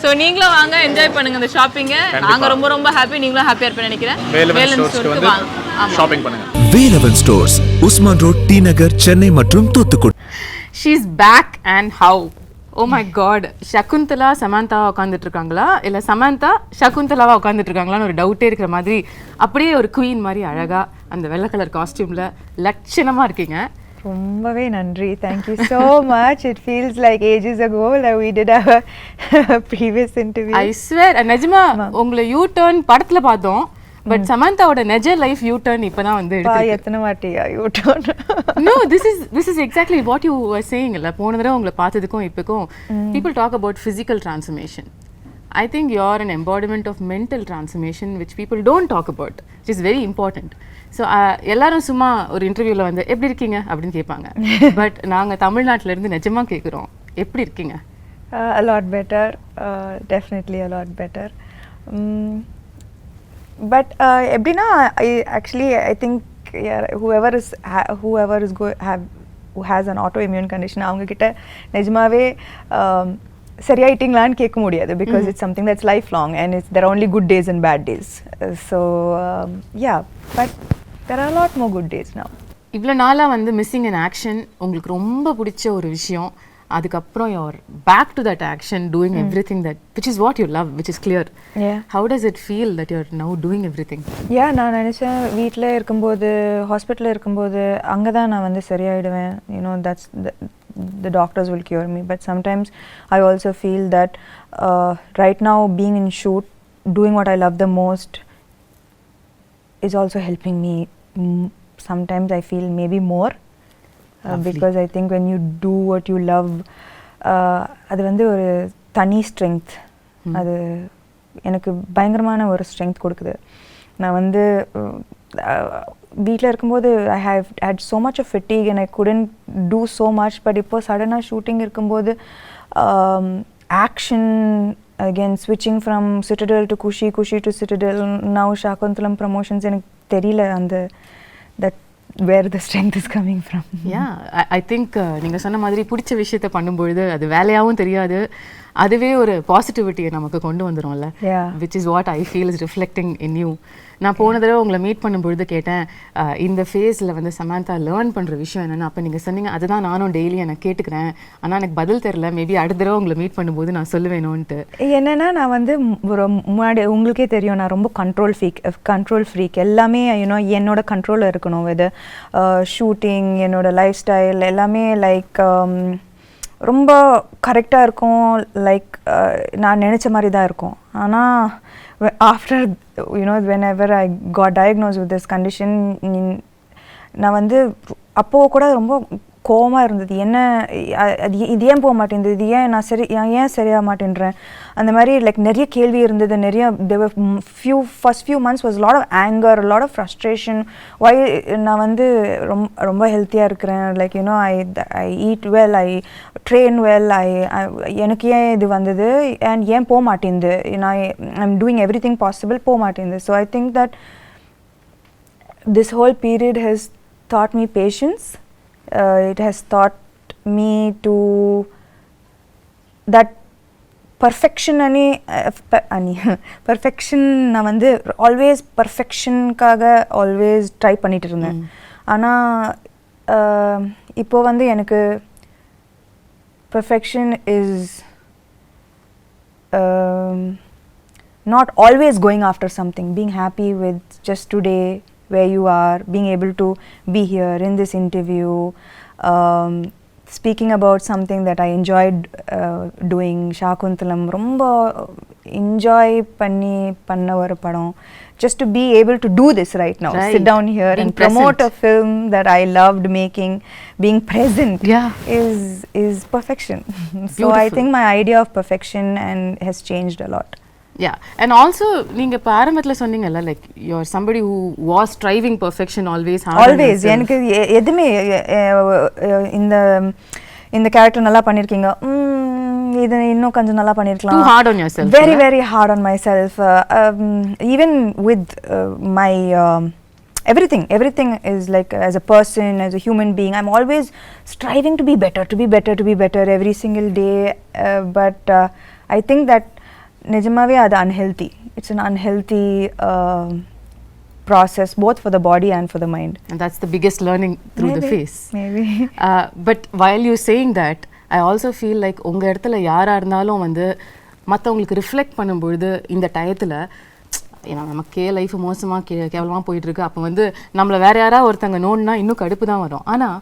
So நீங்களும் வாங்க enjoy பண்ணுங்க இந்த ஷாப்பிங்கை. நாங்கள் ரொம்ப ரொம்ப ஹாப்பி, நீங்களும் ஹாப்பியாக இருப்பேன்னு நினைக்கிறேன். வேலன் ஸ்டோருக்கு வாங்க, ஷாப்பிங் பண்ணுங்க. வேலவன் ஸ்டோர்ஸ், உஸ்மான் ரோட், டி நகர், சென்னை மற்றும் Thoothukudi. She is back and how? Oh my god. Shaakuntala Samantha உட்கார்ந்துட்டு இருக்காங்களா இல்ல Samantha Shaakuntalaவா உட்கார்ந்துட்டு இருக்காங்களான்னு ஒரு டவுட்டே இருக்கிற மாதிரி அப்படியே ஒரு குயின் மாதிரி அழகா அந்த வெள்ளை கலர் காஸ்டியூம்ல லட்சணமா இருக்கீங்க. ரொம்பவே நன்றி. Thank you so much. It feels like ages ago that we did our previous interview. I swear நிஜமா உங்களை யூ டர்ன் படத்துல பார்த்தோம். பட் சமந்தாவோட நெஜ லைஃப் யூ டர்ன் இப்பதான் வந்து எடுத்து எத்தனை வாட்டியா U turn? No, this is exactly what you were saying. இல்ல போன தடவை உங்களை பார்த்ததுக்கும் இப்போக்கும் people talk about physical transformation. I think you are an embodiment of mental transformation which people don't talk about, which is very important. So எல்லாரும் சும்மா ஒரு இன்டர்வியூல வந்து எப்படி இருக்கீங்க அப்படின்னு கேட்பாங்க. பட் நாங்க தமிழ்நாட்டுல இருந்து நிஜமா கேட்குறோம், எப்படி இருக்கீங்க? A lot better, definitely a lot better. But எப்படின்னா I think whoever who has an autoimmune condition அவங்க கிட்ட நிஜமாவே சரியாயிட்டீங்களான்னு கேட்க முடியாது, because it's something that's lifelong and there are only good days and bad days. So yeah, but there are a lot more good days now. இவ்வளோ நாளாக வந்து missing in action உங்களுக்கு ரொம்ப பிடிச்ச ஒரு விஷயம், அதுக்கப்புறம் you're back to that action, doing everything that which is what you love, which is clear. Yeah. How does it feel that you're now doing everything? Yeah, நான் நினைச்சேன் வீட்டில் இருக்கும்போது ஹாஸ்பிட்டலில் இருக்கும்போது அங்கே தான் நான் வந்து சரியாயிடுவேன். You know, that's the doctors will cure me, but sometimes I also feel that right now being in shoot, doing what I love the most is also helping me. Sometimes I feel maybe more. Because I think when you do what you love, அது வந்து ஒரு தனி strength, அது எனக்கு பயங்கரமான ஒரு strength கொடுக்குது. நான் வந்து வீட்டில் இருக்கும்போது I have had so much of fatigue and I couldn't do so much, but இப்போ சடனாக ஷூட்டிங் இருக்கும்போது action, again switching from Citadel to Kushi to Citadel, now Shaakuntalam promotions, எனக்கு தெரியல அந்த that where the strength is coming from. Yeah, I think நீங்க சொன்ன மாதிரி பிடிச்ச விஷயத்தை பண்ணும்பொழுது அது வேலையாகவும் தெரியாது, அதுவே ஒரு பாசிட்டிவிட்டியை நமக்கு கொண்டு வந்துடும்ல. which is what I feel is reflecting in you. நான் போன தடவை உங்களை மீட் பண்ணும்பொழுது கேட்டேன் இந்த ஃபேஸில் வந்து சமந்தா லேர்ன் பண்ணுற விஷயம் என்னென்னு. அப்போ நீங்கள் சொன்னீங்க அதுதான் நானும் டெய்லி எனக்கு கேட்டுக்கிறேன், ஆனால் எனக்கு பதில் தெரில, மேபி அடுத்த தடவை உங்களை மீட் பண்ணும்போது நான் சொல்லுவேணும்ன்ட்டு. என்னென்னா நான் வந்து ஒரு முன்னாடி உங்களுக்கே தெரியும் நான் ரொம்ப கண்ட்ரோல் ஃப்ரீக், எல்லாமே யூனோ என்னோட கண்ட்ரோலில் இருக்கணும். வித் ஷூட்டிங், என்னோட லைஃப் ஸ்டைல் எல்லாமே லைக் ரொம்ப கரெக்டாக இருக்கும், லைக் நான் நினச்ச மாதிரி தான் இருக்கும். ஆனால் after whenever I got diagnosed with this condition, நான் வந்து அப்போது கூட ரொம்ப கோவமாக இருந்தது. என்ன இது ஏன் போக மாட்டேங்குது, இது ஏன் நான் ஏன் சரியாக மாட்டேன்றேன், அந்த மாதிரி லைக் நிறைய கேள்வி இருந்தது. நிறைய first few months was a lot of anger, a lot of frustration. why நான் வந்து ரொம்ப ஹெல்த்தியாக இருக்கிறேன், like you know I eat well, I train well, எனக்கு ஏன் இது வந்தது and ஏன் போக மாட்டேங்குது, I'm doing everything possible, போக மாட்டேங்குது. So I think that this whole period has taught me patience. It has taught me to that perfection perfection நான் வந்து ஆல்வேஸ் பர்ஃபெக்ஷனுக்காக ஆல்வேஸ் ட்ரை பண்ணிட்டு இருந்தேன். ஆனால் இப்போ வந்து எனக்கு perfection is not always going after something, being happy with just today where you are, being able to be here in this interview, speaking about something that I enjoyed doing. Shaakuntalam romba enjoy panna oru padam, just to be able to do this right now, sit down here being and promote a film that I loved making, being present is perfection. So I think my idea of perfection has changed a lot. Yeah, and also நீங்க இப்ப ஆரம்பத்துல சொன்னீங்கல்ல, like you're somebody who was striving perfection always. எனக்கு எதுமே இந்த character நல்லா பண்ணிருக்கீங்க, இது இன்னும் கொஞ்சம் நல்லா பண்ணிருக்கலாம். Too hard on yourself. Very hard on myself. Even with my everything is like, as a person, as a human being, I'm always striving to be better every single day. But I think that நிஜமாவே அது unhealthy. It's an unhealthy process both for the body and for the mind. And that's the biggest learning through the phase. Maybe. But while you're saying that, I also feel like உங்க இடத்துல யாரா இருந்தாலும் வந்து மற்றவங்களுக்கு reflect பண்ணும்பொழுது இந்த டயத்தில் ஏன்னா நமக்கே லைஃப் மோசமாக கேவலமாக போயிட்டுருக்கு, அப்போ வந்து நம்மளை வேறு யாராவது ஒருத்தங்க நோண்டுனா இன்னும் கடுப்பு தான் வரும். ஆனால்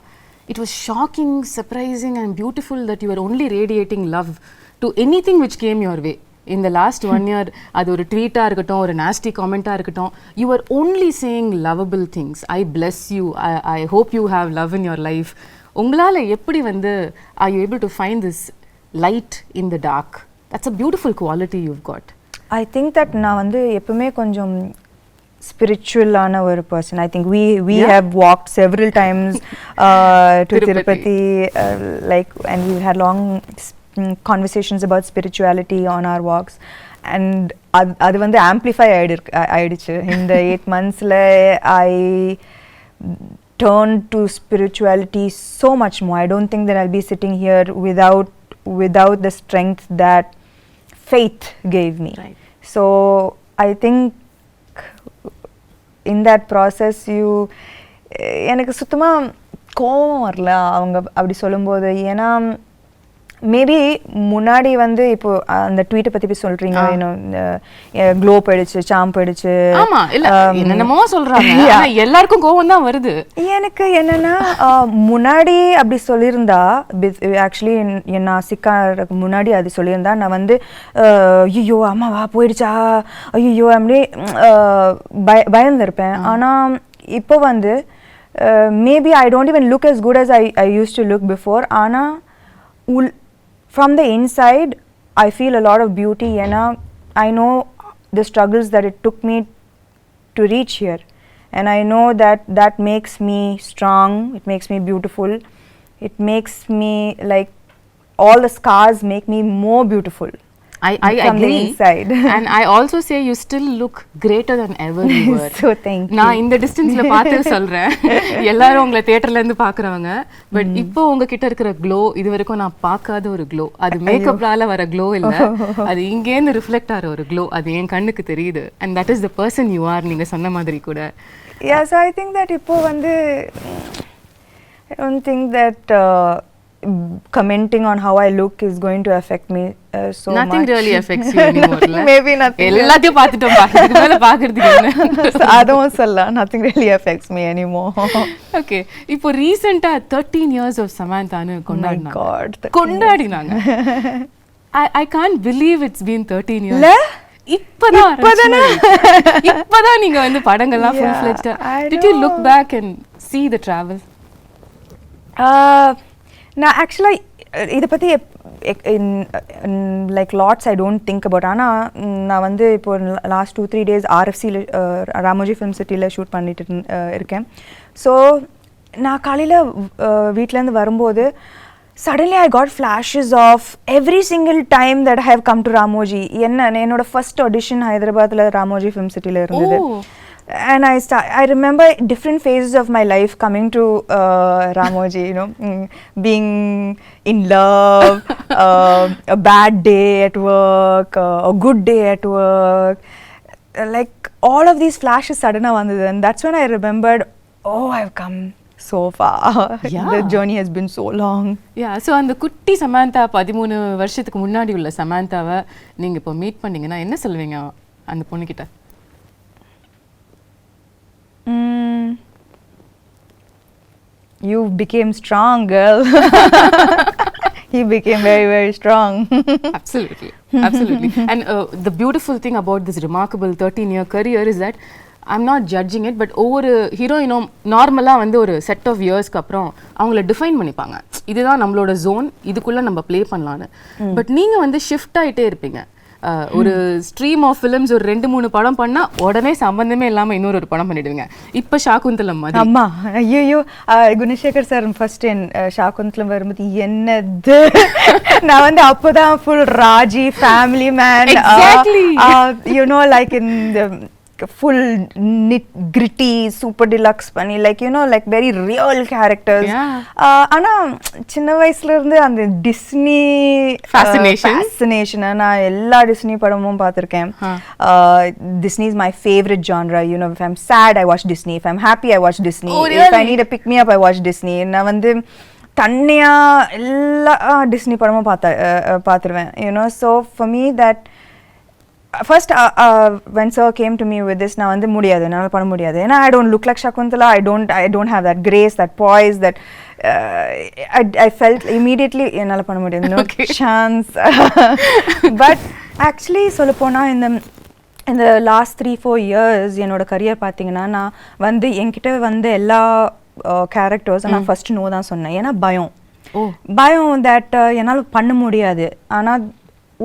it was shocking, surprising and beautiful that you were only radiating love to anything which came your way. In the last 1 year, அது ஒரு ட்வீட்டாக இருக்கட்டும், ஒரு nasty comment-ஆக இருக்கட்டும், you were only saying lovable things. I bless you. I hope you have love in your life. உங்களால் எப்படி வந்து are you able to find this light in the dark? That's a beautiful quality you've got. I think that நான் வந்து எப்பவுமே கொஞ்சம் spiritual-ஆன ஒரு person. I think we have walked several times to Tirupati, like, and we've had long conversations about spirituality on our walks, and அது வந்து amplify ஆயிடுச்சு இந்த 8 monthsல. I turned to spirituality so much more. I don't think that I'll be sitting here without the strength that faith gave me. Right. So I think in that process எனக்கு சுத்தமா கோவம் வரல அவங்க அப்படி சொல்லும்போது. ஏன்னா மேபி முன்னாடி வந்து இப்போ அந்த ட்வீட்டை பத்தி சொல்றீங்க, க்ளோ போயிடுச்சு, சாம் போயிடுச்சு, ஆமா இல்ல என்னென்னமோ சொல்றாங்க, ஆனா எல்லாருக்கும் கோவம் தான் வருது. எனக்கு என்னன்னா முன்னாடி அப்படி சொல்லியிருந்தா, ஆக்சுவலி நான் சிக்காருக்கு முன்னாடி அது சொல்லியிருந்தா நான் வந்து ஐயோ அம்மாவா போயிடுச்சா, ஐயோ அப்படி பயந்துருப்பேன். ஆனா இப்போ வந்து maybe I don't even look as good as I used to look before. ஆனா from the inside I feel a lot of beauty, and I know the struggles that it took me to reach here, and I know that makes me strong, it makes me beautiful, it makes me like all the scars make me more beautiful. I from agree. the inside. And I also say you still look greater than ever you were. So thank you. நான் இந்த டிஸ்டன்ஸ்ல பார்த்து சொல்றேன், எல்லாரும் உங்களை தியேட்டர்ல இருந்து பாக்குறவங்க, பட் இப்போ உங்ககிட்ட இருக்கிற க்ளோ இது வரைக்கும் நான் பார்க்காத ஒரு க்ளோ. அது மேக்கப்னால வர க்ளோ இல்ல, அது இங்கேருந்து ரிஃப்ளெக்ட் ஆகிற ஒரு க்ளோ. அது என் கண்ணுக்கு தெரியுது. And that is the person you are. நீங்க சொன்ன மாதிரி கூட. Yeah, so I think that இப்போ வந்து I don't think that commenting on how I look is going to affect me so Nothing much. really affects you anymore. Maybe nothing. எல்லாத்தையும் பார்த்துட்டோம், இதுக்கு மேல பார்க்கிறதுக்கு என்ன? அதுவும் சொல்ல nothing really affects me anymore. Okay, இப்போ ரீசெண்டா 13 years of Samanthaன்னு கொண்டாடினாங்க. My God, கொண்டாடினாங்க. I can't believe it's been 13 years. இல்ல இப்பதான் நீங்க வந்து படங்கள்லாம் full fledged. Did you look back and see the travel? நான் ஆக்சுவலாக இதை பற்றி like lots I don't think about. ஆனால் நான் வந்து இப்போ லாஸ்ட் 2-3 days RFCயில் ராமோஜி ஃபிலிம் சிட்டியில் ஷூட் பண்ணிட்டு இருக்கேன். ஸோ நான் காலையில் வீட்டிலேருந்து வரும்போது suddenly I got flashes of every single time that I have come to Ramoji. என்னோட ஃபர்ஸ்ட் ஆடிஷன் ஹைதராபாத்தில் ராமோஜி ஃபிலிம் சிட்டியில் இருந்தது. And I remember different phases of my life coming to Ramoji, being in love, a bad day at work, a good day at work, like all of these flashes suddenly vandhu, and that's when I remembered, oh, I've come so far. Yeah. The journey has been so long. Yeah, so அந்த குட்டி சமந்தா 13 வருஷத்துக்கு முன்னாடி உள்ள சமந்தாவை நீங்க இப்போ meet பண்ணீங்கன்னா என்ன சொல்வீங்க அந்த பொண்ணு கிட்ட? You became strong, girl. He became very, very strong. Absolutely. And the beautiful thing about this remarkable 13-year career is that I'm not judging it, but ஒவ்வொரு ஹீரோயினும் நார்மலாக வந்து ஒரு செட் ஆஃப் இயர்ஸ்க்கு அப்புறம் அவங்கள டிஃபைன் பண்ணிப்பாங்க, இதுதான் நம்மளோட ஜோன், இதுக்குள்ளே நம்ம ப்ளே பண்ணலான்னு. பட் நீங்கள் வந்து ஷிஃப்ட் ஆகிட்டே இருப்பீங்க. ஒரு ஸ்ட்ரீம் ஆஃப் ஃபிலிம்ஸ் ஒரு 2-3 படம் பண்ணா உடனே சம்பந்தமே இல்லாம இன்னொரு படம் பண்ணிடுவீங்க. இப்ப ஷாகுந்தலம் மாதிரி. அம்மா ஐயோ, குணசேகர் சார் ஃபர்ஸ்ட் ஷாகுந்தலம் வரும்போது என்னது நான் வந்து அப்போதான் full Raji family man, like in full gritty super deluxe பண்ணி like you know like very real characters. ஆனா சின்ன வயசுல இருந்து அந்த டிஸ்னி fascination நான் எல்லா டிஸ்னி படமும் பார்த்திருக்கேன். Disney is my favorite genre. You know, if I'm sad I watch Disney, if I'm happy I watch Disney. Oh, really? If I need a pick me up I watch Disney. நான் வந்து தன்னியா எல்லா Disney படமும் பார்த்துருவேன். You know, so for me that first when sir came to me with this na vandu mudiyadu enala panna mudiyadu ena I don't look like Shaakuntala, I don't have that grace, that poise, that I felt immediately enala panna mudiyadu, no chance. But actually solla pona in the last 3-4 years enoda career pathina na vandu enkitta vande ella characters na first no da sonna ena bayam that enala panna mudiyadu. Ana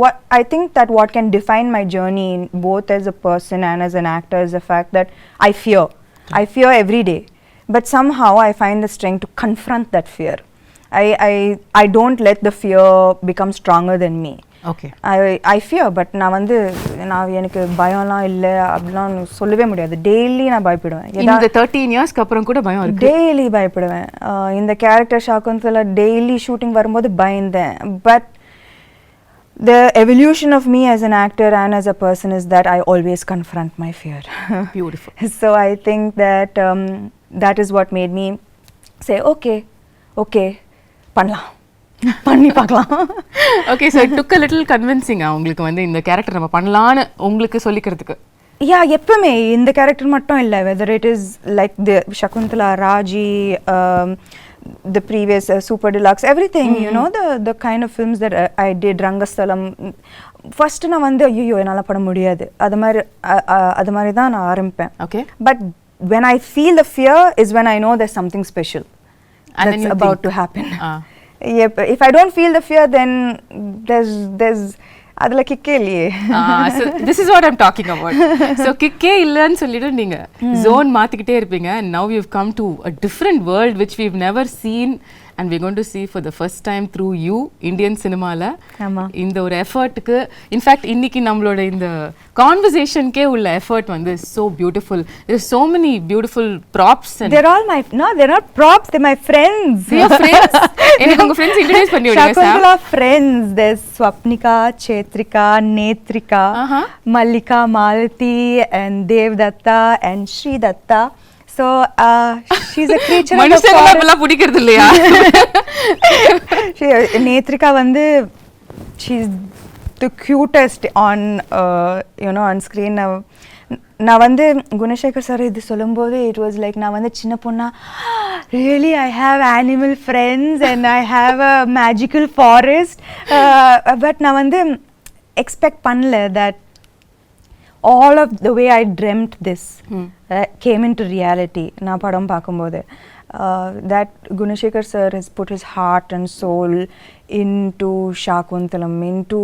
what I think that what can define my journey both as a person and as an actor is the fact that I fear every day, but somehow I find the strength to confront that fear. I don't let the fear become stronger than me. Okay. I fear, but na vandu na enakku bayamla illa abla sollave mudiyadu. Daily na பயப்படுவேன். இந்த 13 years க்கு அப்புறம் கூட பயம் இருக்கு. Daily பயப்படுவேன். இந்த character Shaakuntala daily shooting வரும்போது பயந்தேன். But the evolution of me as an actor and as a person is that I always confront my fear. Beautiful. So I think that that is what made me say okay பண்ணி பார்க்கலாம். Okay, so it took a little convincing உங்களுக்கு வந்து இந்த character நம்ம பண்ணலாம்னு உங்களுக்கு சொல்லிக்கிறதுக்கு. Yeah, எப்பவுமே இந்த கேரக்டர் மட்டும் இல்ல, whether it is like the Shaakuntala, Raji, the previous super deluxe, everything, you know, the kind of films that I did, Rangastalam, first na vandu ayyo enala pada mudiyadu adu mari da na ஆரம்பிப்பேன். Okay, but when I feel the fear is when I know there's something special and that's about to happen. If I don't feel the fear, then there's adla kikke இல்லையே. So this is what I'm talking about. So kikke இல்லன்னு சொல்லிட்டு நீங்க zone மாத்திக்கிட்டே இருப்பீங்க, and now we've come to a different world which we've never seen and we're going to see for the first time through you, Indian cinema-la. இந்த ஒரு எஃபர்ட்டுக்கு, in fact இன்னைக்கு நம்மளோட இந்த கான்வர்சேஷனுக்கே உள்ள எஃபர்ட் வந்து so beautiful. There's so many beautiful props and they're all they're not props, they're my friends. Your friends? எனக்கு உங்க friends introduce பண்ணி விடுங்க sir. Shaakuntala friends, there's Swapnika, Chetrika, Netrika, Mallika, Malati and Devdatta and Sri Datta. So she's a creature of the forest. மனுஷங்கள பிடிக்கிறது இல்லையா? Netrika வந்து she's the cutest on you know, on screen. நான் வந்து Gunasekar sir இது சொல்லும்போது it was like நான் வந்து சின்ன பொண்ணா really I have animal friends and I have a magical forest, but நான் வந்து expect பண்ணல that all of the way I dreamt this came into reality. Na padam paakumbodhu that Gunashekar sir has put his heart and soul into Shaakuntalam, into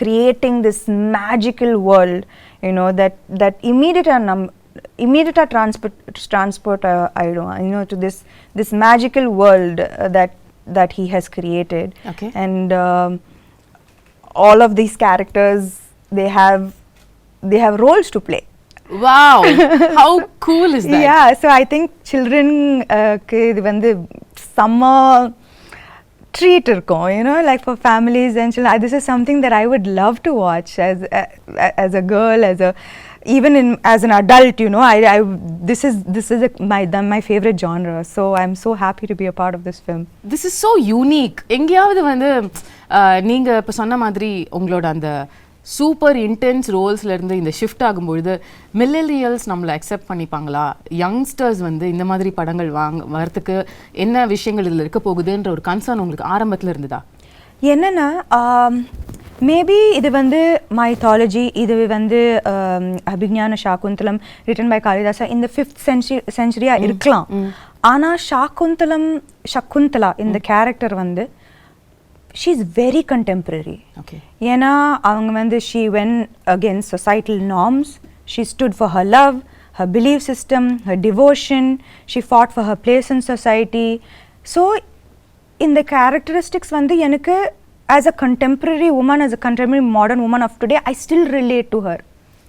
creating this magical world, you know, that immediate transport I don't, you know, to this magical world that he has created. Okay. And all of these characters, they have roles to play. Wow, how cool is that? Yeah, so I think children இது வந்து summer treat இருக்கும், you know, like for families and children. This is something that I would love to watch as a girl, even as an adult, you know. This is my favorite genre, so I'm so happy to be a part of this film. This is so unique. எங்கயாவது வந்து நீங்க இப்ப சொன்ன மாதிரி உங்களோட அந்த super intense ரோல்ஸ்ல இருந்து இந்த ஷிஃப்ட் ஆகும்பொழுது மில்லேனியல்ஸ் நம்மளை அக்செப்ட் பண்ணிப்பாங்களா, யங்ஸ்டர்ஸ் வந்து இந்த மாதிரி படங்கள் வரதுக்கு என்ன விஷயங்கள் இதில் இருக்க போகுதுன்ற ஒரு கன்சர்ன் உங்களுக்கு ஆரம்பத்தில் இருந்ததா? என்னன்னா மேபி இது வந்து மைத்தாலஜி, இது வந்து அபிஞான ஷாகுந்தலம் ரிட்டன் பை காளிதாசா இந்த 5th century இருக்கலாம். ஆனால் சகுந்தலா இந்த கேரக்டர் வந்து she's very contemporary. Okay. ஏன்னா அவங்க வந்து she went against societal norms, she stood for her love, her belief system, her devotion, she fought for her place in society. So இந்த characteristics வந்து எனக்கு as a contemporary woman, as a contemporary modern woman of today, I still relate to her.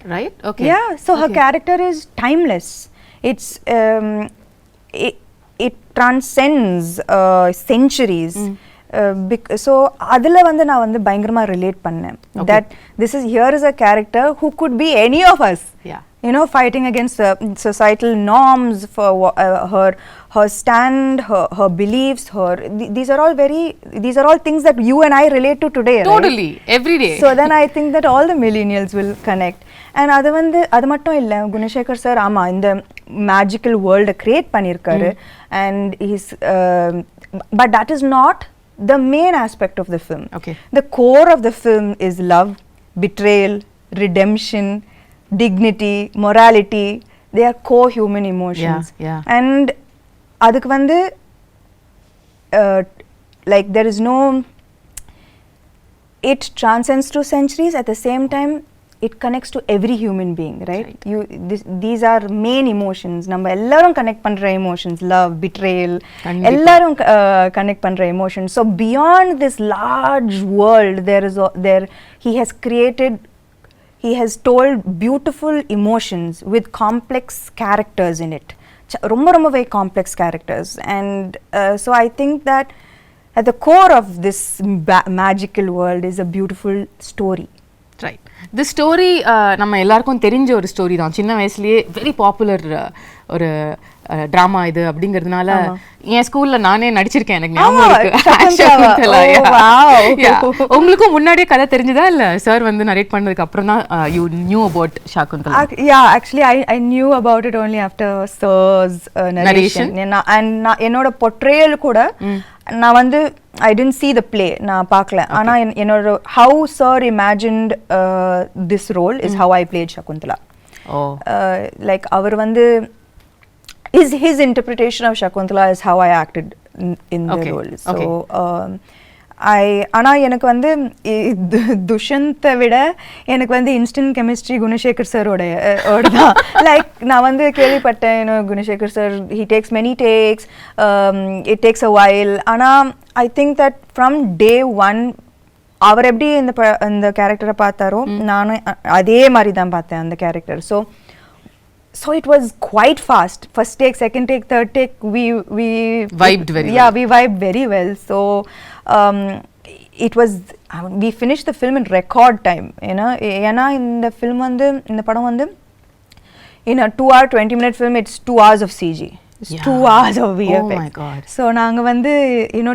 Right? Okay. Yeah, so her character is timeless. It's it transcends centuries. So adula vandu na vandu bayangarama relate pannen that this is here is a character who could be any of us. Yeah. You know, fighting against societal norms for her stand, her beliefs, these are all things that you and I relate to today. Totally, right? every day. So then I think that all the millennials will connect. And அது மட்டும் இல்ல, Gunasekar sir ஆமா இந்த magical வேர்ல்ட create பண்ணியிருக்காரு. And he's but that is not the main aspect of the film. Okay. The core of the film is love, betrayal, redemption, dignity, morality. They are core human emotions. Yeah. And adukku vandu like there is no, it transcends through centuries. At the same time it connects to every human being, right? These are main emotions. Namba ellarum connect pandra emotions, love, betrayal, ellarum connect pandra emotions. So beyond this large world, he has told beautiful emotions with complex characters in it. Romba very complex characters. And so I think that at the core of this magical world is a beautiful story. Right. The story நம்ம எல்லாருக்கும் தெரிஞ்ச ஒரு story தான். சின்ன வயசுலயே very popular ஒரு drama இது அப்படிங்கிறதுனால என் ஸ்கூல்ல நானே நடிச்சிருக்கேன், எனக்கு ஞாபகம் இருக்கு. உங்களுக்கும் முன்னாடியே கதை தெரிஞ்சதா இல்ல சார் வந்து நரேட் பண்ணதுக்கு அப்புறம் தான் you knew about Shaakuntalam? Yeah, actually I knew about it only after sir's narration. And என்னோட portrayal கூட நான் வந்து I didn't see the play, நான் பார்க்கல. ஆனா என்னோட how sir imagined this role is how I played Shaakuntalam. Like அவர் வந்து his interpretation of Shaakuntala is how I acted in the role. So ஆனா எனக்கு வந்து துஷந்தை விட எனக்கு வந்து இன்ஸ்டன்ட் கெமிஸ்ட்ரி குணசேகர் சாரோட தான். லைக் நான் வந்து கேள்விப்பட்டேன், Gunasekar sir he takes many takes, it takes a while. ஆனா I think that from day one அவர் எப்படி இந்த கேரக்டரை பார்த்தாரோ நானும் அதே மாதிரி தான் பார்த்தேன் அந்த character. So it was quite fast. First take, second take, third take, we vibed very well. Yeah, we vibed very well. So it was, we finished the film in record time, you know. ஏனா இந்த film வந்து இந்த படம் வந்து in a 2-hour 20-minute film, it's 2 hours of CG. It's 2 hours of VFX. Oh my god. So நாங்க வந்து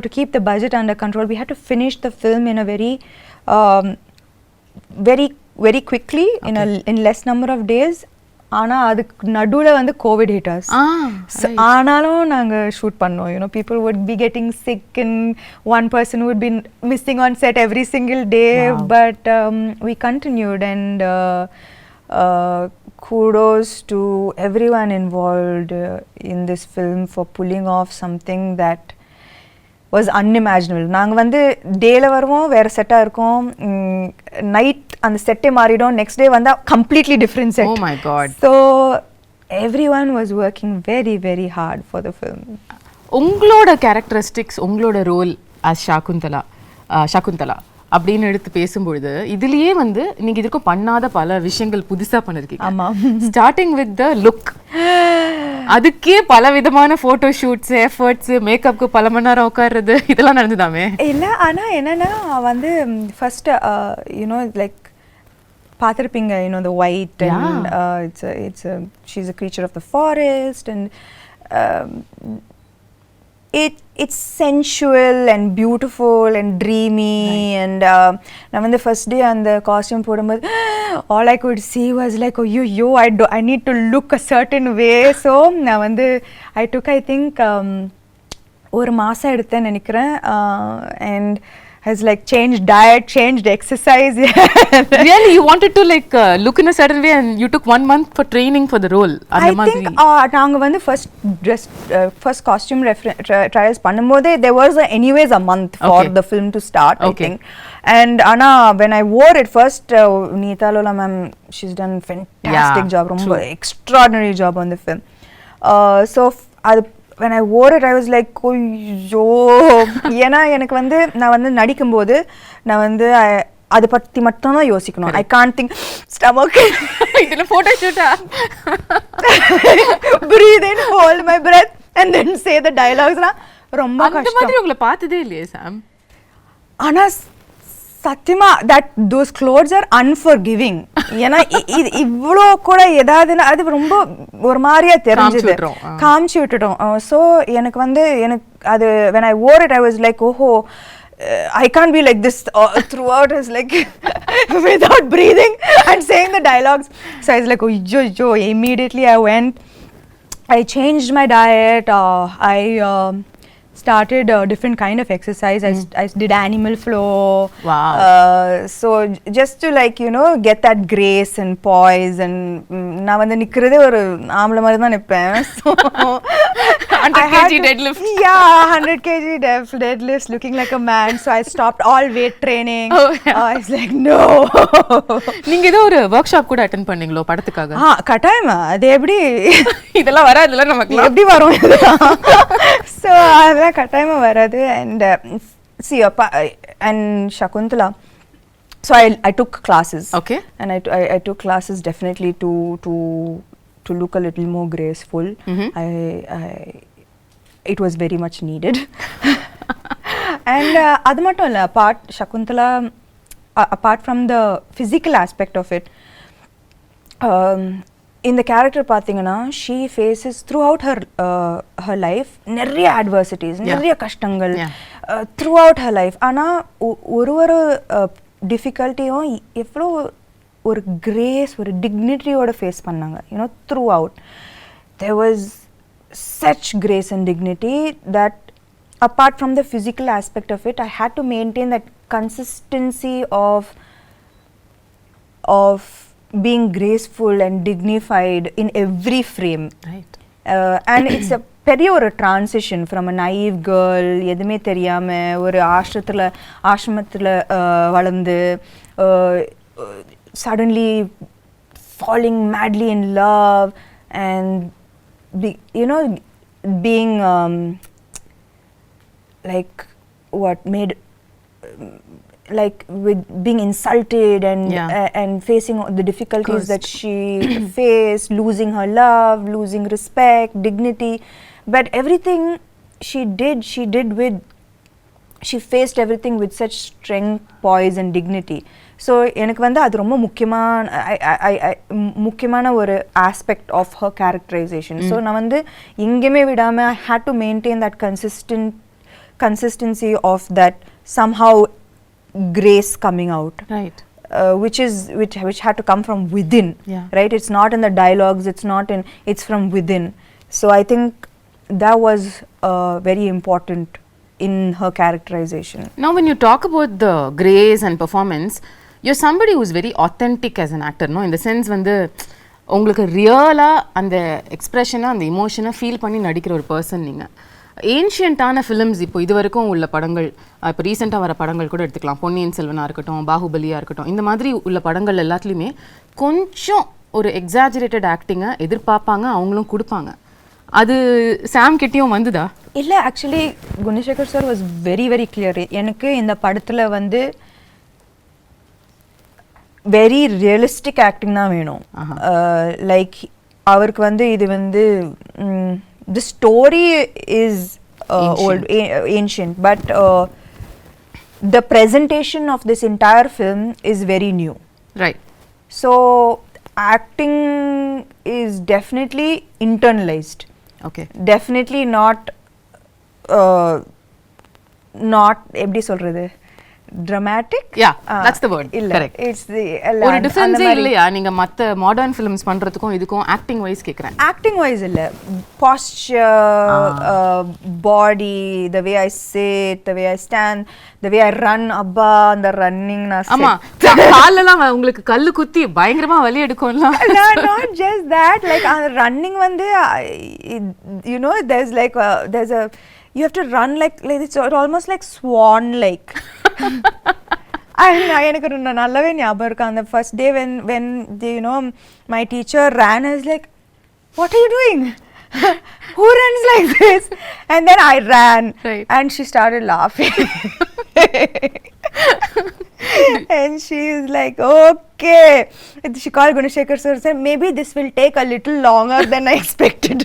to keep the budget under control, we had to finish the film in a very quickly, in less number of days. ஆனா அதுக்கு நடுவுல வந்து Covid hit us. ஆனாலும் நாங்க shoot பண்ணோம். People would be getting sick and one person would be missing on set every single day. Wow. But we continued, and kudos to everyone involved in this film for pulling off something that was unimaginable. நாங்க வந்து டேல வருவோம், வேற செட்டா இருக்கும், night அந்த செட்டே மாறிடும், நெக்ஸ்ட் டே வந்தா completely different set. Oh my god. So everyone was working very very hard for the film. உங்களோட கேரக்டரிஸ்டிக்ஸ், உங்களோட ரோல் as ஷாகுந்தலா அப்படின்னு எடுத்து பேசும்பொழுது இதுலயே வந்து நீங்க இதுக்கும் பண்ணாத பல விஷயங்கள் புதுசா பண்ணிருக்கீங்க. ஆமா. ஸ்டார்டிங் வித் த லுக், அதுக்கே பல விதமான போட்டோ ஷூட்ஸ், எஃபர்ட்ஸ், மேக்கப்க்கு பல மணி நேரம் உட்கார்றது, இதெல்லாம் நடந்துதாமே? இல்ல, ஆனா என்னன்னா வந்து ஃபர்ஸ்ட் லைக் பார்த்திருப்பீங்க, the white and she's a creature of the forest, and it's sensual and beautiful and dreamy. Right. And நான் வந்து first day அந்த costume போடும்போது all I could see was like, oh yo I need to look a certain way. So நான் வந்து I took, I think ஒரு மாசம் எடுத்தேன்னு நினைக்கிறேன். And has like changed diet, changed exercise. Really, you wanted to like look in a certain way, and you took 1 month for training for the role? I think நாங்க வந்து first costume trials பண்ணும்போது there was anyways a month for the film to start, I think. And ana when I wore it first, Neeta Lola ma'am, she's done fantastic job, ரொம்ப extraordinary job on the film. So when I wore it, I was like, ஐயோ, ஏன்னா எனக்கு வந்து நான் வந்து நடிக்கும்போது நான் வந்து அதை பற்றி மட்டும் தான் யோசிக்கணும். ஐ கான்ட் திங்க் ஸ்டமக் இதில் photo ஷூட்டா breathe in, hold my breath and then say the dialogues. ரொம்ப அந்த கஷ்டம். மாதிரி உங்களை பார்த்ததே இல்லையே சாம். ஆனா சத்தியமா that those clothes are unforgiving. ஏன்னா இவ்வளோ கூட ஏதாவதுன்னா அது ரொம்ப ஒரு மாதிரியா தெரிஞ்சது, காமிச்சு விட்டுட்டோம். ஸோ எனக்கு அது when I wore it I was like oh I can't be like this throughout. I was like without breathing and saying the dialogues. So I was like oh immediately I went, I changed my diet, I started a different kind of exercise. I did animal flow. Wow. So just to like get that grace and poise, and நான் வந்து நிக்கிறதே ஒரு ஆம்பளை மாதிரி தான் நிப்பேன். So 100 kg deadlift. Yeah, 100 kg deadlifts, looking like a man. So I stopped all weight training. I was like no. நீங்க ஏதோ ஒரு work shop கூட அட்டெண்ட் பண்ணீங்களோ படத்துக்காக? கட்டாயமா. அது எப்படி இதெல்லாம் வராதுல நமக்கு, எப்படி வரும் இதெல்லாம்? So அதெல்லாம் கட்டாயமா வராது. And see and Shaakuntalam, so I took classes. Okay. And I took classes definitely to look a little more graceful. It was very much needed. And அது மட்டும் இல்ல, apart from the physical aspect of it, in the character பாத்தீங்கன்னா she faces throughout her life நிறைய adversities, நிறைய கஷ்டங்கள் throughout her life. ஆனா ஒரு டிஃபிகல்ட்டியும் எவ்வளோ ஒரு கிரேஸ், ஒரு டிக்னிட்டியோட ஃபேஸ் பண்ணாங்க. throughout there was such grace and dignity that apart from the physical aspect of it, I had to maintain that consistency of being graceful and dignified in every frame. Right. And it's a பெரிய ஒரு transition from a naive girl, எதுவுமே தெரியாம ஒரு ஆசிரமத்தில் வளர்ந்து suddenly falling madly in love and being like what made like with being insulted and facing the difficulties that she faced, losing her love, losing respect, dignity, but everything she faced everything with such strength, poise and dignity. So எனக்கு வந்து அது ரொம்ப முக்கியமான ஒரு aspect of her characterization. So நான் வந்து எங்கேயுமே விடாம I had to maintain that consistency of that somehow grace coming out, right? Which had to come from within. Right? It's not in the dialogues, it's from within. So I think that was very important in her characterization. Now when you talk about the grace and performance, you're somebody who's very authentic as an actor, no? In the sense வந்து உங்களுக்கு ரியலா அந்த எக்ஸ்பிரஷனை, அந்த இமோஷனை feel பண்ணி நடிக்கிற ஒரு person நீங்கள். ஏன்ஷியன்ட்டான ஃபிலிம்ஸ் இப்போ இது வரைக்கும் உள்ள படங்கள், இப்போ ரீசெண்டாக வர படங்கள் கூட எடுத்துக்கலாம், பொன்னியின் செல்வனாக இருக்கட்டும், பாகுபலியாக இருக்கட்டும், இந்த மாதிரி உள்ள படங்கள் எல்லாத்துலேயுமே கொஞ்சம் ஒரு எக்ஸாஜரேட்டட் ஆக்டிங்கை எதிர்பார்ப்பாங்க, அவங்களும் கொடுப்பாங்க. அது சாம் கிட்டேயும் வந்துதா? இல்லை, actually Gunasekar sir was very very clear. எனக்கு இந்த படத்தில் வந்து வெரி ரியலிஸ்டிக் ஆக்டிங் தான் வேணும். லைக் அவருக்கு வந்து இது வந்து the story is old, ancient, but the presentation of this entire film is very new. Right. So acting is definitely internalized. Okay. Definitely not எப்படி சொல்றது, dramatic. Yeah, that's the word. Correct. It's the ஒரு difference இல்லையா நீங்க மத்த modern films பண்றதுக்கும் இதுக்கும் acting wise கேக்குறேன்? Acting wise இல்ல, posture, body, the way I sit, the way I stand, the way I run, abba அந்த ரன்னிங் நான் ஆமா காலெல்லாம் உங்களுக்கு கல்லு குத்தி பயங்கரமா வலி எடுக்கும்ல. Not just that, like running வந்து there's a you have to run like it's almost like swan like. எனக்கு நல்லாவே ஞாபகம் இருக்கு அந்த first day when my teacher ran, I was like, what are you doing? Who runs like this? And then I ran, right. And she started laughing. And she is like, okay. And she called Gunashekhar sir and said, maybe this will take a little longer than I expected.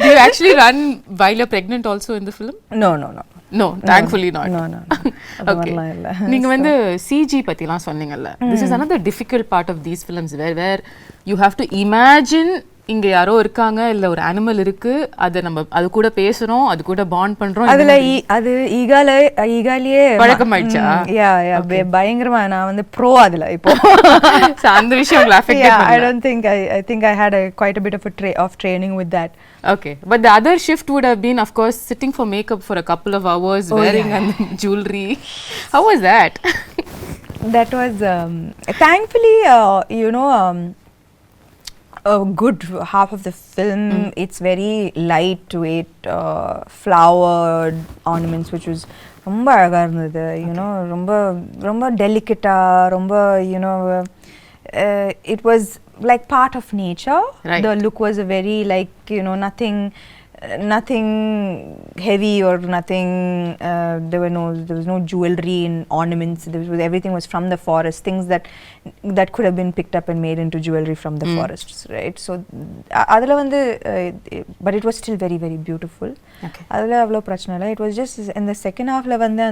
Do you actually run while you're pregnant also in the film? No. No, thankfully not. No. Okay. நீங்க வந்து CG பத்திலாம் சொன்னீங்கல்ல. This is another difficult part of these films where you have to imagine இங்க யாரோ இருக்காங்க இல்ல ஒரு animal இருக்கு அத நம்ம அது கூட பேசுறோம் அது கூட பாண்ட் பண்றோம் அதுல அது ஈகாலியே பழக்கமாயிடுச்சா யா பயங்கரமா நான் வந்து ப்ரோ அதுல இப்போ சோ அந்த விஷயம் உங்களுக்கு அஃபெக்ட் பண்ணல I don't think I think I had quite a bit of training with that. Okay, but the other shift would have been of course sitting for makeup for a couple of hours wearing jewelry. How was that? That was thankfully a good half of the film it's very lightweight flowered ornaments which was ரொம்ப அழகா இருந்தது ரொம்ப டெலிகேட்டா ரொம்ப it was like part of nature. Right. The look was a very like nothing heavy or nothing there was no jewelry and ornaments. Everything was from the forest, things that could have been picked up and made into jewelry from the forests, right? So adula vandu but it was still very very beautiful. Okay. Adula avlo prachana illa. It was just in the second half la vandu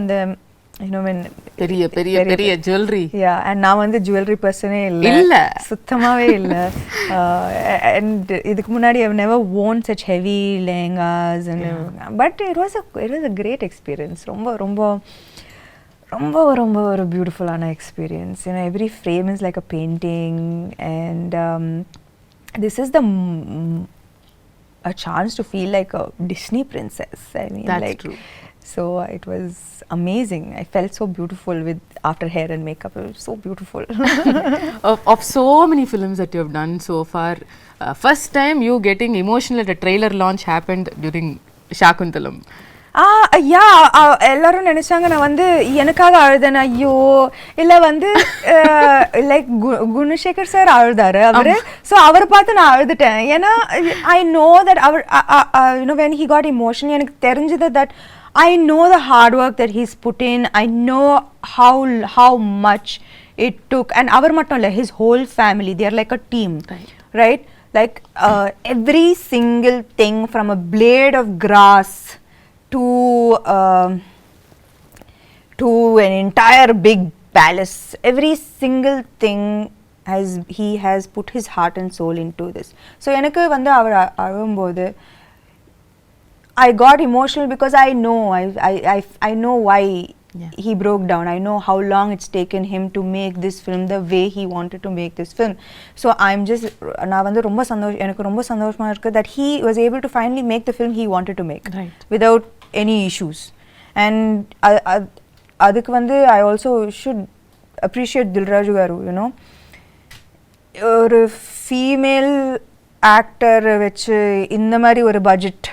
and when பெரிய jewelry and நான் வந்து jewelry personே இல்ல சுத்தமாவே இல்ல and இதுக்கு முன்னாடி I've never worn such heavy lehengas and but it was a great experience ரொம்ப ஒரு beautiful ஆன experience. Every frame is like a painting and this is a chance to feel like a Disney princess. I mean, that's like true. So it was amazing. I felt so beautiful after hair and makeup. It was so beautiful. of so many films that you have done so far, first time you getting emotional at a trailer launch happened during Shaakuntalam. எல்லாரும் நினைச்சாங்க நான் வந்து எனக்காக அழுதேன் ஐயோ இல்ல வந்து like Gunasekar sir அழுதாரு அவரு சோ அவரை பார்த்து நான் அழுதுட்டேன் ஏன்னா ஐ நோ தட் அவர் when he got emotional எனக்கு தெரிஞ்சது that I know the hard work that he's put in. I know how much it took and avar mattum illa his whole family they are like a team right like every single thing from a blade of grass to an entire big palace every single thing he has put his heart and soul into this. So எனக்கு வந்து அவர் அழும்போது I got emotional because I know why he broke down. I know how long it's taken him to make this film the way he wanted to make this film. So I'm just நான் வந்து எனக்கு ரொம்ப சந்தோஷமா இருக்கு that he was able to finally make the film he wanted to make without any issues. And அதுக்கு வந்து I also should appreciate Dilraju garu, ஒரு female actor வச்சு இந்த மாதிரி ஒரு பட்ஜெட்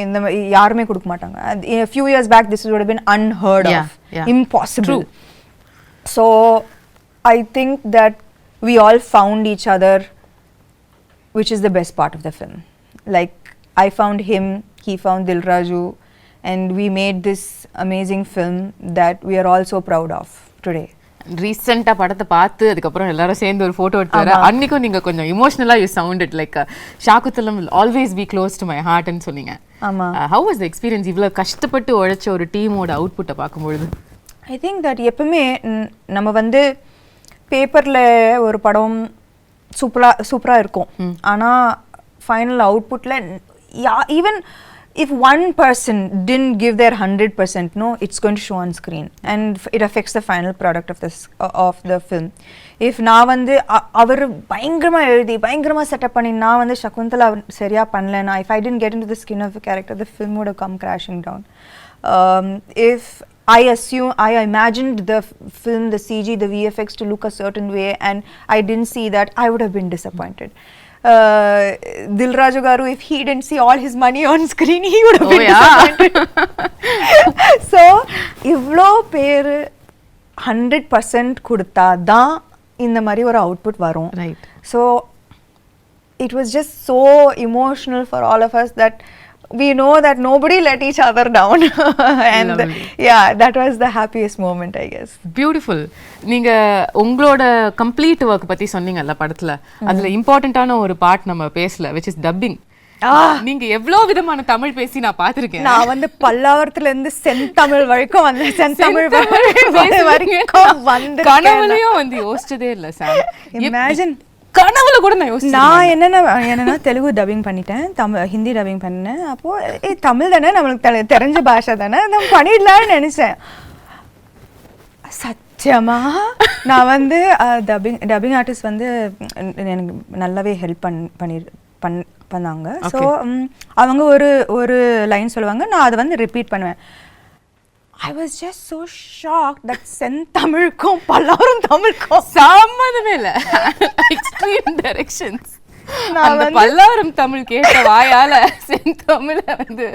இந்த யாருமே கொடுக்க மாட்டாங்க. A few years back this would have been unheard of, impossible. So I think that we all found each other, which is the best part of the film. Like I found him, he found Dilraju, and we made this amazing film that we are all so proud of today. ரீசெண்டா படத்தை பார்த்து அதுக்கப்புறம் எல்லாரும் சேர்ந்து ஒரு photo எடுத்தாரு அன்னைக்கும் நீங்க கொஞ்சம் இமோஷனலா you sounded like Shakuntalam will always be close to my heart ன்னு சொன்னீங்க. ஆமா. How was the experience இவ்வளவு கஷ்டப்பட்டு உழைச்ச ஒரு டீமோட அவுட்புட்டை பார்க்கும்போது? I think that எப்பவுமே நம்ம வந்து பேப்பர்ல ஒரு படம் சூப்பரா இருக்கும் ஆனா final அவுட்புட்ல even if one person didn't give their 100%, no, it's going to show on screen and it affects the final product of the film. If நான் வந்து அவர் பயங்கரமா எழுதி பயங்கரமா செட்டப் பண்ணி நான் வந்து சகுந்தலா சரியா பண்ணலனா if I didn't get into the skin of the character the film would have come crashing down. If I imagined the film, the CG, the VFX to look a certain way and I didn't see that, I would have been disappointed. Dilraju garu, if he didn't see all his money on screen, he would have been disappointed. So, ivlo per 100% kudutha da indha mari or output varum. Right. So, it was just so emotional for all of us that we know that nobody let each other down. And yeah, that was the happiest moment, I guess. Beautiful. நீங்க உங்களோட complete work பத்தி சொன்னீங்கல்ல படத்துல, அதுல இம்பார்ட்டன்டான ஒரு part நம்ம பேசல, which is dubbing. நீங்க எவ்வளவு விதமான தமிழ் பேசி நான் பாத்திருக்கேன். நான் வந்து பல்லாவரத்துல இருந்து செந்தமிழ் வரைக்கும் வந்து செந்தமிழ் வரைக்கும் வந்து கனவுலயும் வந்து யோசிச்சதே இல்ல சார். இமேஜின் கனவுல கூட நான் யோசிச்சேன். நான் என்னன்னா தெலுங்கு டப்பிங் பண்ணிட்டேன், ஹிந்தி டப்பிங் பண்ணேன். அப்போ தமிழ் தானே நம்மளுக்கு தெரிஞ்ச பாஷை தானே, நம்ம பண்ணிடலாம்னு நினைச்சேன். சத்தியமா நான் வந்து டப்பிங் ஆர்டிஸ்ட் வந்து எனக்கு நல்லாவே ஹெல்ப் பண்ணாங்க. ஸோ அவங்க ஒரு லைன் சொல்லுவாங்க, நான் அதை வந்து ரிப்பீட் பண்ணுவேன். I was just so shocked that செந்தமிழுக்கும் Pallavaram தமிழுக்கும் சம்மந்தமே இல்ல. Extreme directions. அந்த பல்லாவரம் தமிழ் கேட்ட வாயால செந்தமிழ வந்து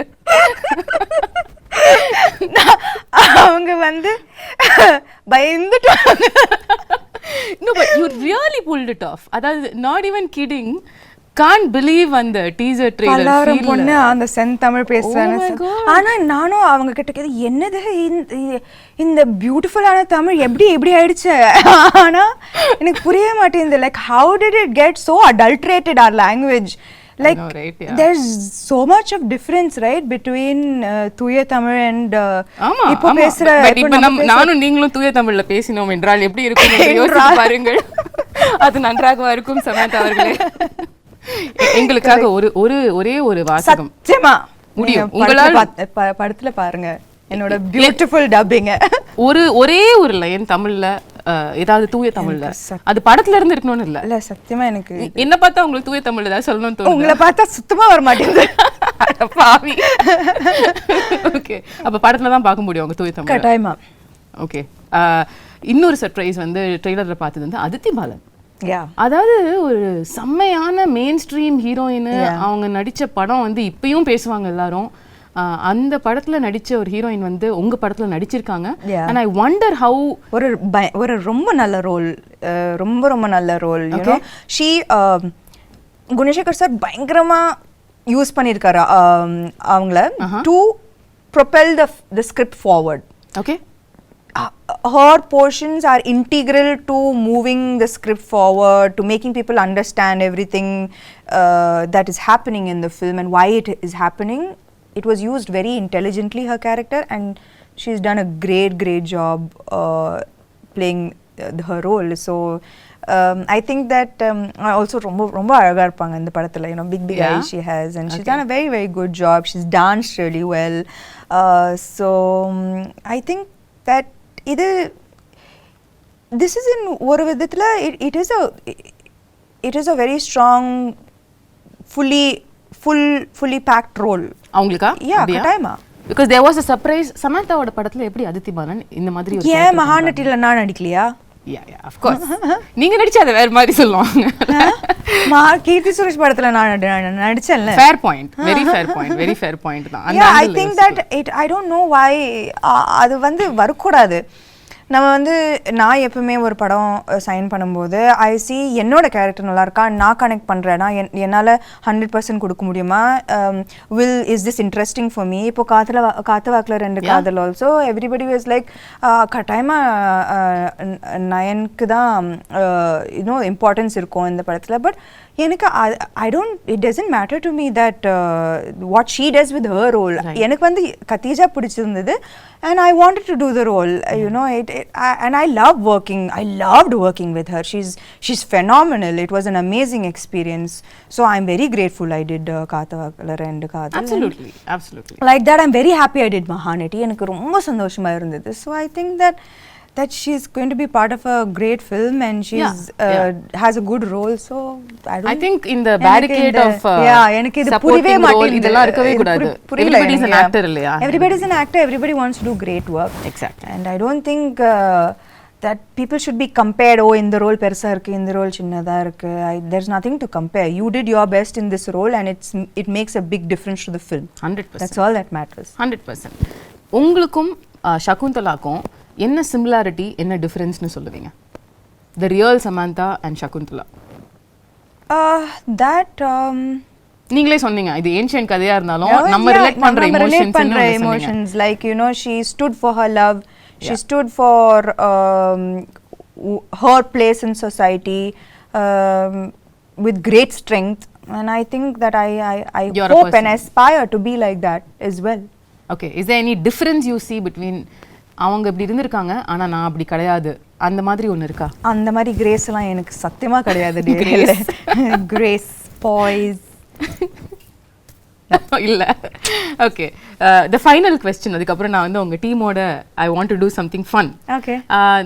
அவங்க வந்து பயந்துட்டாங்க. No, but you really pulled it off. அதாவது not even kidding. Can't believe அந்த டீசர் ட்ரெய்லர் பல்லாவரம் பொண்ணு அந்த செந்தமிழ் பேசுறாங்க. ஆனா நானும் அவங்க கிட்ட கேது, என்னது இந்த பியூட்டிஃபுல்லான தமிழ் எப்படி ஆயிடுச்சு? ஆனா எனக்கு புரிய மாட்டேங்குது. Like how did it get so adulterated our language? Like know, right? Yeah. There's so much of difference, right, between தூய தமிழ் and இப்போ பேசுற. நானும் நீங்களும் தூய தமிழ்ல பேசினோம் என்றால் எப்படி இருக்கும் யோசிச்சு பாருங்கள். அது நன்றாக இருக்கும் சமந்தா அவர்களே. எங்களுக்காக ஒரே ஒரு வாசகம் சத்தியமா முடியும் உங்களால் படத்துல பாருங்க என்னோட பியூட்டிஃபுல் டப்பிங். ஒரே ஒரு லைன் தமிழ்ல, ஏதாவது தூய தமிழ்ல, அது படத்துல இருந்து இருக்கணும்னு இல்ல. சத்தியமா எனக்கு என்ன பார்த்தா உங்களுக்கு தூய தமிழ்ல ஏதாவது சொல்லணும்னு தோணுது? உங்களை பார்த்தா சுத்தமா வர மாட்டேங்குது. பாவி. ஓகே, அப்ப படத்துல தான் பார்க்க முடியும் உங்க தூய தமிழ். கட்டாயமா. ஓகே, இன்னொரு சர்ப்ரைஸ் வந்து ட்ரெய்லர்ல பார்த்தது வந்து அதித்தி பாலன். அதாவது ஒரு செம்மையான மெயின் ஸ்ட்ரீம் ஹீரோயின். அவங்க நடிச்ச படம் வந்து இப்பயும் பேசுவாங்க எல்லாரும். அந்த படத்துல நடிச்ச ஒரு ஹீரோயின் வந்து உங்க படத்துல நடிச்சிருக்காங்க. and I wonder how ஒரு ரொம்ப நல்ல ரோல், ரொம்ப நல்ல role. you know she Gunasekar sir பயங்கரமா யூஸ் பண்ணிருக்காரு அவங்கள to propel the script forward. okay, her portions are integral to moving the script forward, to making people understand everything that is happening in the film and why it is happening. It was used very intelligently, her character, and she's done a great job playing her role. So I think that also ரொம்ப அழகா இருப்பாங்க இந்த படத்துல. You know, big eyes she has, and she's done a very good job. She's danced really well. So I think that this is in ஒரு விதத்துல it is a very strong fully packed role. அவங்களுக்கா? கட்டாயமா. because there was a surprise. சமந்தாவோட படத்துல எப்படி அதித்தி பாலன் இந்த மாதிரி ஒரு ஏன் மகாநட்டில நான் நடிக்கலையா? yeah of course. நீங்க நடிச்சா அது வேற மாதிரி சொல்லுவாங்க. கீர்த்தி சுரேஷ் படத்துல நான் நடிச்சேன்ல. fair point, very fair point தான். yeah, I think that I don't know why அது வந்து வரக்கூடாது. நம்ம வந்து நான் எப்பவுமே ஒரு படம் சைன் பண்ணும்போது ஐ சி என்னோட கேரக்டர் நல்லா இருக்கா, நான் கனெக்ட் பண்ணுறேன்னா என்னால் 100% கொடுக்க முடியுமா, is this interesting for me. இப்போ காத்து வாக்கில் 2 காதல் ஆல்சோ எவ்ரிபடி வாஸ் லைக் கட்டாயமாக நயனுக்கு தான் இன்னும் இம்பார்ட்டன்ஸ் இருக்கும் இந்த படத்தில். பட் எனக்கு it doesn't matter to me that what she does with her role. எனக்கு வந்து கத்தீஜா பிடிச்சிருந்தது and I wanted to do the role. You know, and I loved working with her. She's phenomenal. It was an amazing experience. So I'm very grateful I did Kaathavakala and Kaadhal. Absolutely. Like that, I'm very happy I did Mahanati. எனக்கு ரொம்ப சந்தோஷமா இருந்தது. So I think that she's going to be part of a great film and she's has a good role. So I think in the barricade of எனக்கு இது புரியவே மாட்டேங்குது. இதெல்லாம் இருக்கவே கூடாது. Everybody is an actor இல்லையா? Everybody is an actor. Everybody wants to do great work. Exactly. And I don't think that people should be compared. இந்த role பெருசா இருக்கு, இந்த ரோல் சின்னதா இருக்கு. There's nothing to compare. You did your best in this role and it makes a big difference to the film. 100%. That's all that matters. 100%. உங்களுக்கும் சகுந்தலாக்கும் என்ன similarity, என்ன டிஃபரன்ஸ்னு சொல்லுவீங்க? The real Samantha and Shaakuntala. நீங்களே சொன்னீங்க இது ancient கதையா இருந்தாலும் நம்ம ரிலேட் பண்ற emotions like you know she stood for her love, she stood for her place in society with great strength, and I think that I hope and aspire to be like that as well. Okay, is there any difference you see between அவங்க இப்படி இருந்திருக்காங்க ஆனா நான் அப்படி கிடையாது அந்த மாதிரி ஒன்று இருக்கா? அந்த மாதிரி கிரேஸ் எல்லாம் எனக்கு சத்தியமா கிடையாது. கிரேஸ் பாய்ஸ் இல்ல. ஓகே, the final question, அதுக்கப்புறம் நான் வந்து உங்க டீமோட I want to do something fun. Okay.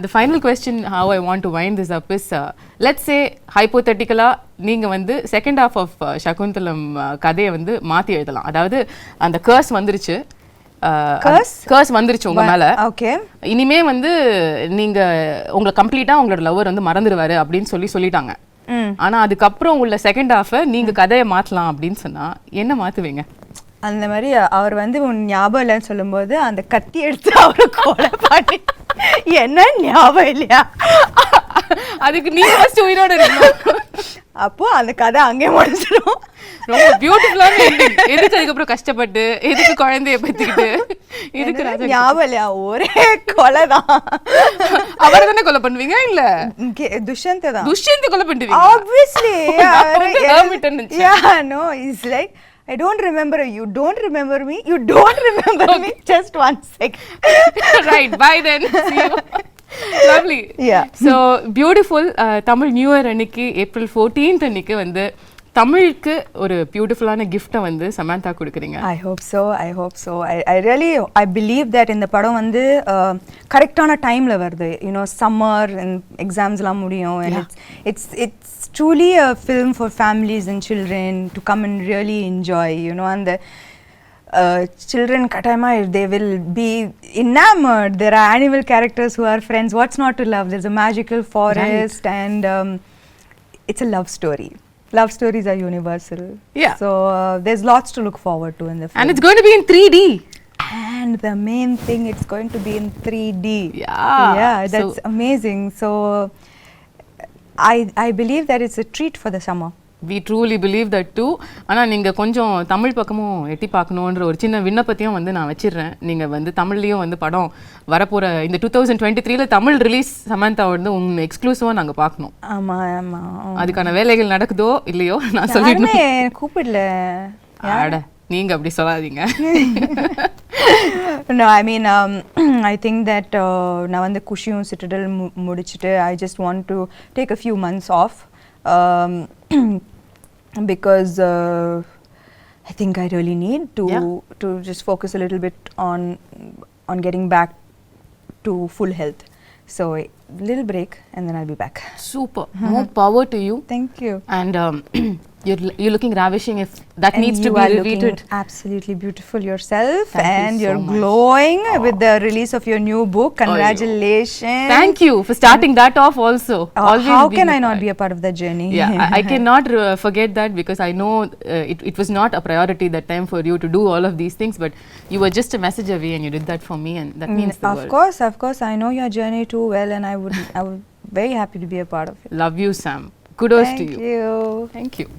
The final question how I want to wind this up is let's say hypothetically நீங்க வந்து செகண்ட் half of Shaakuntalam கதையை வந்து மாத்தி எழுதலாம். அதாவது அந்த curse வந்துருச்சு, கர்ஸ் வந்துருச்சு உங்க மேல. ஓகே, இனிமே வந்து நீங்க உங்களை கம்ப்ளீட்டா உங்களோட லவர் வந்து மறந்துடுவாரு அப்படின்னு சொல்லிட்டாங்க. ஆனா அதுக்கப்புறம் உள்ள செகண்ட் ஹாஃப நீங்க கதையை மாத்தலாம் அப்படின்னு சொன்னா என்ன மாத்துவீங்க? அந்த மாதிரி அவர் வந்து உன் ஞாபகம் இல்லைன்னு சொல்லும்போது அந்த கத்தி எடுத்து அவரை கொலை பண்ணி என்ன ஞாபகம் இல்லையா அதுக்கு நீங்க ஃபர்ஸ்ட் உயிரோட இருக்கணும். அப்போ அந்த கதை அங்கே முடிஞ்சிடும். ரொம்ப பியூட்டிஃபுல்லான எண்டிங். எதுக்கு அதுக்கப்புறம் கஷ்டப்பட்டு எதுக்கு குழந்தைய பத்திக்கிட்டு இதுக்கு ஞாபகம் இல்லையா ஒரே கொலை தான். அவரை தானே கொலை பண்ணுவீங்க? இல்ல துஷ்யந்த் தான். துஷ்யந்த் கொலை பண்ணுவீங்க obviously. Yeah, no, it's like I don't remember you, don't remember me, you don't remember me, just 1 second. Right, bye then, see you. Lovely. Yeah. So beautiful. Tamil New Year அன்னைக்கு April 14th அன்னைக்கு வந்து தமிழுக்கு ஒரு பியூட்டிஃபுல்லான கிஃப்ட்டை வந்து சமந்தா கொடுக்குறீங்க. I hope so. I really believe that இந்த படம் வந்து கரெக்டான டைம்ல வருது. You know, summer and examsலாம் முடியும், and it's truly a film for families and children to come and really enjoy, you know, and the children katayama they will be enamored. There are animal characters who are friends. What's not to love? There's a magical forest, right. And it's a love story. Love stories are universal. Yeah. So there's lots to look forward to in the film. And it's going to be in 3D. And the main thing, it's going to be in 3D. Yeah. That's amazing. So I believe that it's a treat for the summer. We truly believe that too. ஆனால் நீங்கள் கொஞ்சம் தமிழ் பக்கமும் எட்டி பார்க்கணுன்ற ஒரு சின்ன விண்ணப்பத்தையும் வந்து நான் வச்சிடுறேன். நீங்கள் வந்து தமிழ்லேயும் வந்து படம் வரப்போகிற இந்த 2023 தமிழ் ரிலீஸ் சமந்தா வந்து உங்கள் எக்ஸ்க்ளூசிவாக நாங்கள் பார்க்கணும். ஆமாம். அதுக்கான வேலைகள் நடக்குதோ இல்லையோ நான் சொல்லிடுறேன். கூப்பிடல. ஆட நீங்கள் அப்படி சொல்லாதீங்க. No, I mean, I think that நான் வந்து குஷியும் சிட்டடல் முடிச்சுட்டு I just want to take a few months off. Because I think I really need to just focus a little bit on getting back to full health. So a little break and then I'll be back. Super. More power to you. Thank you. And you're looking ravishing. If that and needs to be repeated. Absolutely beautiful yourself. Thank and you so you're much. glowing with the release of your new book. Congratulations. Thank you for starting that off also. Always how can I not be a part of that journey? Yeah, I cannot forget that because I know it was not a priority that time for you to do all of these things, but you were just a message away and you did that for me, and that means the world. Of course I know your journey too well, and I would very happy to be a part of it. Love you, Sam. Kudos to you. Thank you. Thank you.